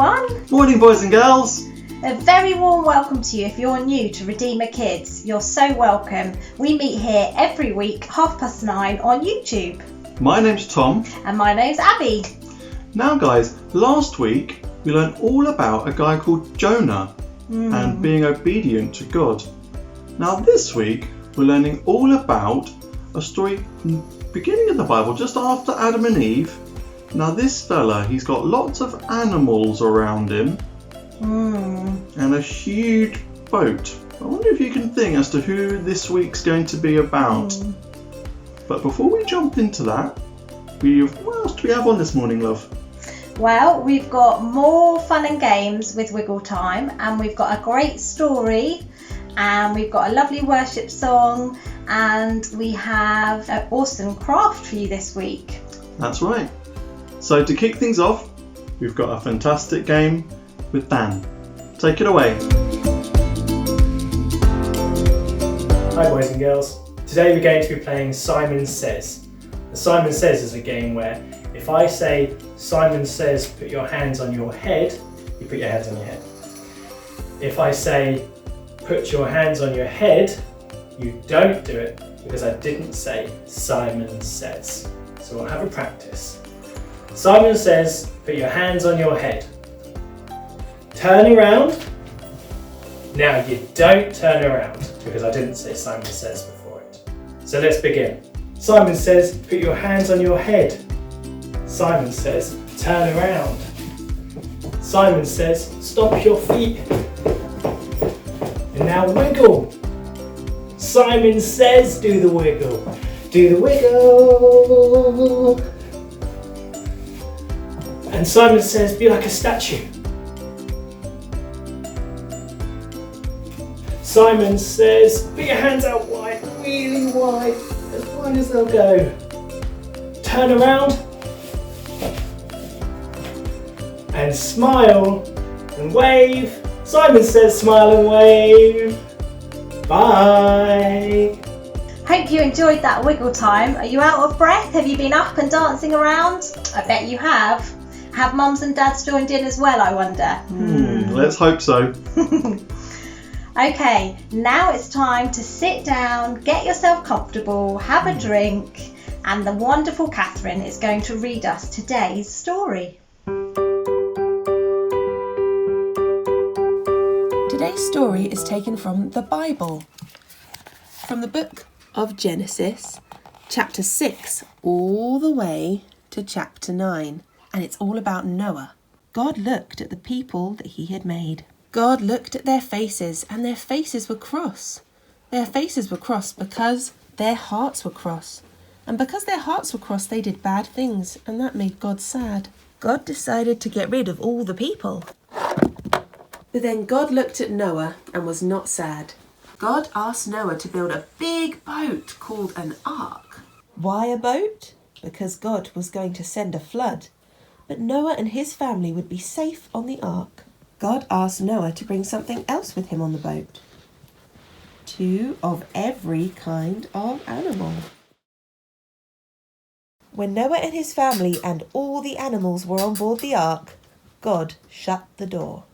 everyone. Morning, boys and girls. A very warm welcome to you if you're new to Redeemer Kids. You're so welcome. We meet here every week, 9:30 on YouTube. My name's Tom. And my name's Abby. Now guys, last week we learned all about a guy called Jonah and being obedient to God. Now this week we're learning all about a story from the beginning of the Bible, just after Adam and Eve. Now this fella, he's got lots of animals around him and a huge boat. I wonder if you can think as to who this week's going to be about. But before we jump into that, what else do we have on this morning, love? Well, we've got more fun and games with Wiggle Time, and we've got a great story, and we've got a lovely worship song, and we have an awesome craft for you this week. That's right. So to kick things off, we've got a fantastic game with Dan. Take it away. Hi boys and girls. Today we're going to be playing Simon Says. Simon Says is a game where if I say Simon says put your hands on your head, you put your hands on your head. If I say put your hands on your head, you don't do it because I didn't say Simon Says. So we'll have a practice. Simon says put your hands on your head. Turn around. Now you don't turn around because I didn't say Simon Says before it. So let's begin. Simon says put your hands on your head. Simon says turn around. Simon says stomp your feet. And now wiggle. Simon says do the wiggle. Do the wiggle. And Simon says be like a statue. Simon says put your hands out wide, really wide, as wide as they'll go. Turn around and smile and wave. Simon says smile and wave. Bye. Hope you enjoyed that Wiggle Time. Are you out of breath? Have you been up and dancing around? I bet you have. Have mums and dads joined in as well, I wonder? Let's hope so. Okay, now it's time to sit down, get yourself comfortable, have a drink, and the wonderful Catherine is going to read us today's story. Today's story is taken from the Bible, from the book of Genesis, chapter 6, all the way to chapter 9, and it's all about Noah. God looked at the people that he had made. God looked at their faces, and their faces were cross. Their faces were cross because their hearts were cross. And because their hearts were cross, they did bad things, and that made God sad. God decided to get rid of all the people. But then God looked at Noah and was not sad. God asked Noah to build a big boat called an ark. Why a boat? Because God was going to send a flood. But Noah and his family would be safe on the ark. God asked Noah to bring something else with him on the boat. 2 of every kind of animal. When Noah and his family and all the animals were on board the ark, God shut the door.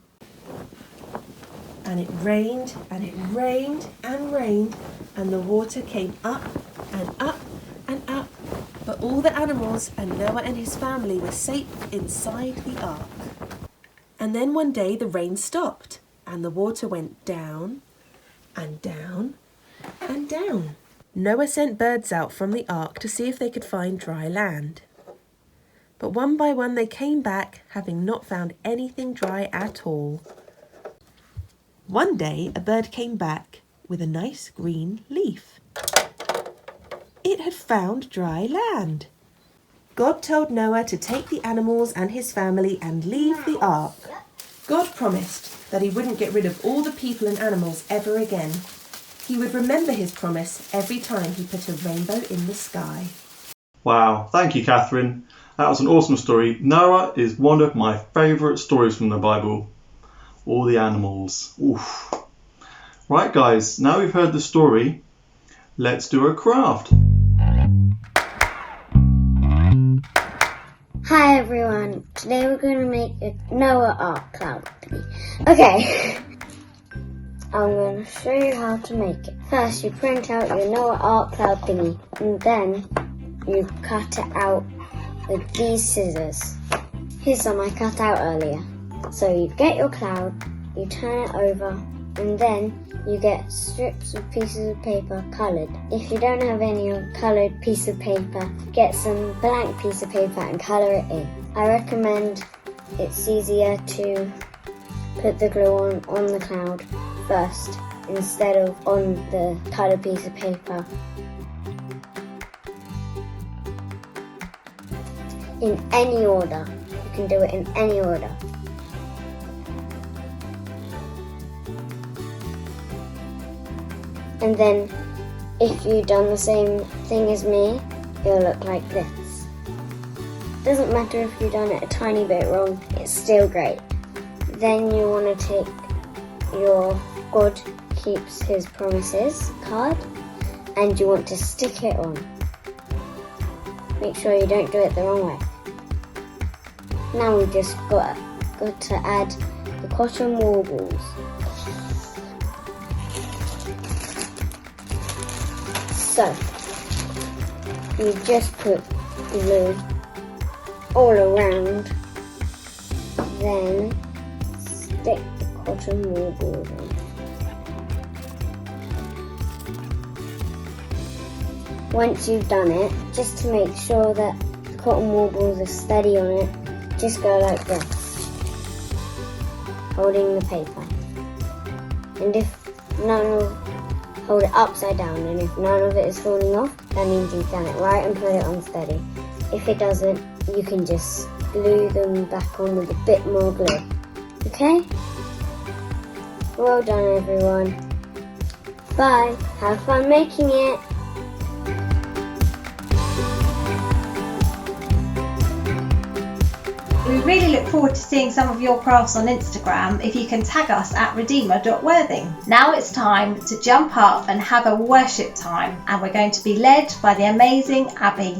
And it rained and it rained and rained, and the water came up and up and up. But all the animals and Noah and his family were safe inside the ark. And then one day the rain stopped, and the water went down and down and down. Noah sent birds out from the ark to see if they could find dry land. But one by one they came back, having not found anything dry at all. One day a bird came back with a nice green leaf. It had found dry land. God told Noah to take the animals and his family and leave the ark. God promised that he wouldn't get rid of all the people and animals ever again. He would remember his promise every time he put a rainbow in the sky. Wow, thank you, Catherine. That was an awesome story. Noah is one of my favourite stories from the Bible. All the animals. Oof. Right, guys, now we've heard the story, let's do a craft. Hi everyone, today we're going to make a Noah Ark cloud thingy. Okay, I'm going to show you how to make it. First you print out your Noah Ark cloud thingy and then you cut it out with these scissors. Here's some I cut out earlier. So you get your cloud, you turn it over and then you get strips of pieces of paper coloured. If you don't have any coloured piece of paper, get some blank piece of paper and colour it in. I recommend it's easier to put the glue on the cloud first instead of on the coloured piece of paper. In any order. You can do it in any order. And then, if you've done the same thing as me, it'll look like this. Doesn't matter if you've done it a tiny bit wrong, it's still great. Then you want to take your God Keeps His Promises card and you want to stick it on. Make sure you don't do it the wrong way. Now we've just got to add the cotton warbles. So, you just put glue all around, then stick the cotton warbles on. Once you've done it, just to make sure that the cotton warbles are steady on it, just go like this, holding the paper. And if none of hold it upside down, and if none of it is falling off, that means you've done it right and put it on steady. If it doesn't, you can just glue them back on with a bit more glue. Okay? Well done everyone. Bye. Have fun making it. We really look forward to seeing some of your crafts on Instagram if you can tag us at redeemer.worthing. Now it's time to jump up and have a worship time, and we're going to be led by the amazing Abby.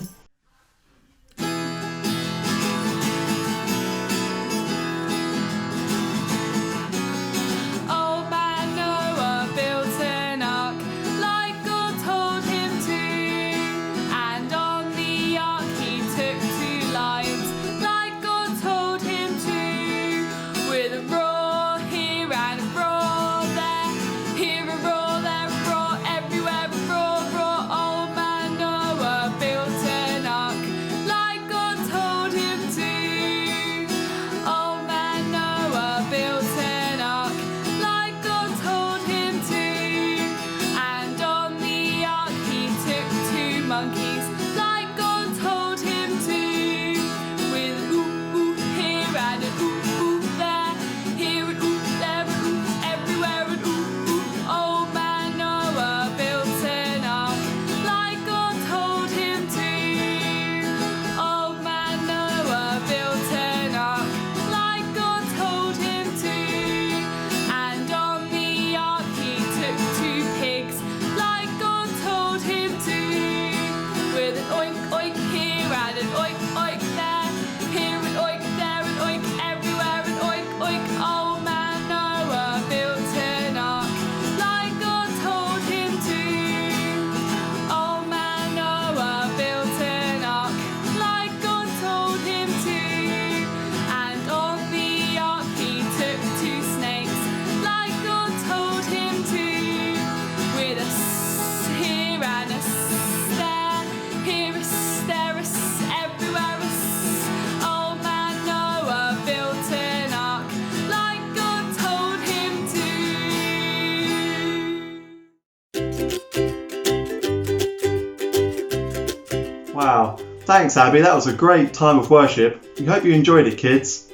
Wow, thanks Abby, that was a great time of worship. We hope you enjoyed it, kids.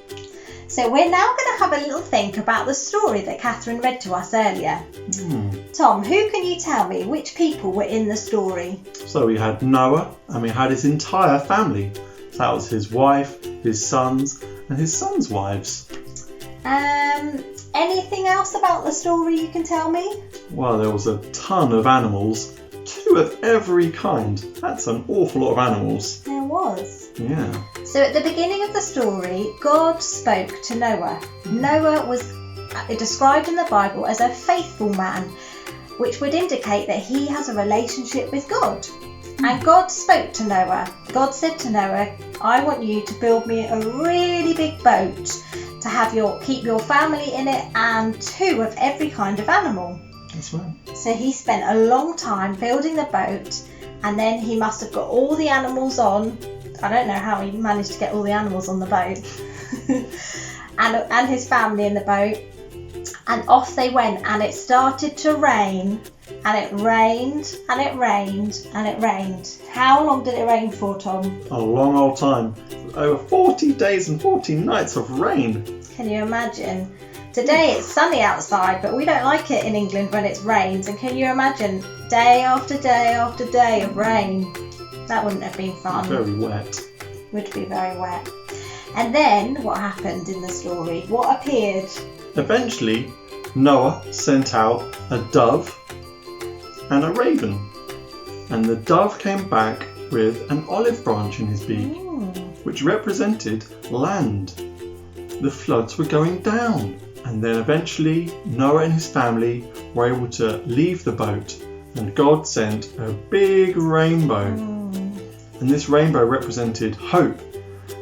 So we're now going to have a little think about the story that Catherine read to us earlier. Tom, who can you tell me which people were in the story? So we had Noah and we had his entire family. So that was his wife, his sons and his sons' wives. Anything else about the story you can tell me? Well, there was a ton of animals 2 of every kind. That's an awful lot of animals. There was. Yeah. So at the beginning of the story, God spoke to Noah. Noah was described in the Bible as a faithful man, which would indicate that he has a relationship with God. And God spoke to Noah. God said to Noah, I want you to build me a really big boat to keep your family in it and 2 of every kind of animal. That's right. So he spent a long time building the boat, and then he must have got all the animals on. I don't know how he managed to get all the animals on the boat. and his family in the boat. And off they went, and it started to rain, and it rained, and it rained, and it rained. How long did it rain for, Tom? A long old time. Over 40 days and 40 nights of rain. Can you imagine? Today it's sunny outside, but we don't like it in England when it rains. And can you imagine day after day after day of rain? That wouldn't have been fun. Very wet. Would be very wet. And then what happened in the story? What appeared? Eventually, Noah sent out a dove and a raven. And the dove came back with an olive branch in his beak, which represented land. The floods were going down. And then eventually Noah and his family were able to leave the boat, and God sent a big rainbow. And this rainbow represented hope,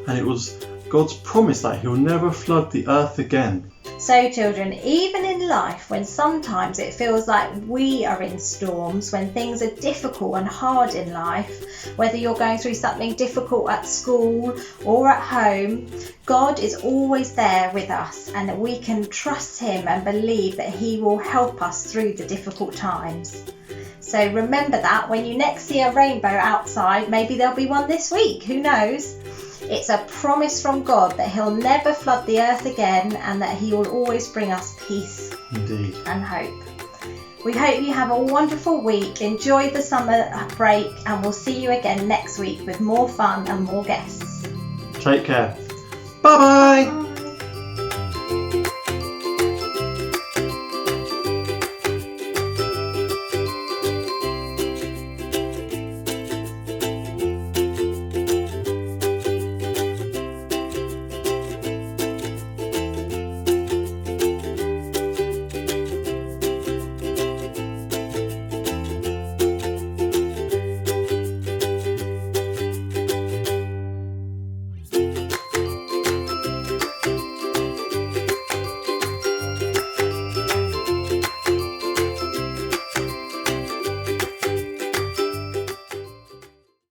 and it was God's promise that he'll never flood the earth again. So children, even in life, when sometimes it feels like we are in storms, when things are difficult and hard in life, whether you're going through something difficult at school or at home, God is always there with us, and that we can trust him and believe that he will help us through the difficult times. So remember that when you next see a rainbow outside, maybe there'll be one this week, who knows? It's a promise from God that he'll never flood the earth again, and that he will always bring us peace Indeed. and hope. We hope you have a wonderful week. Enjoy the summer break, and we'll see you again next week with more fun and more guests. Take care. Bye bye.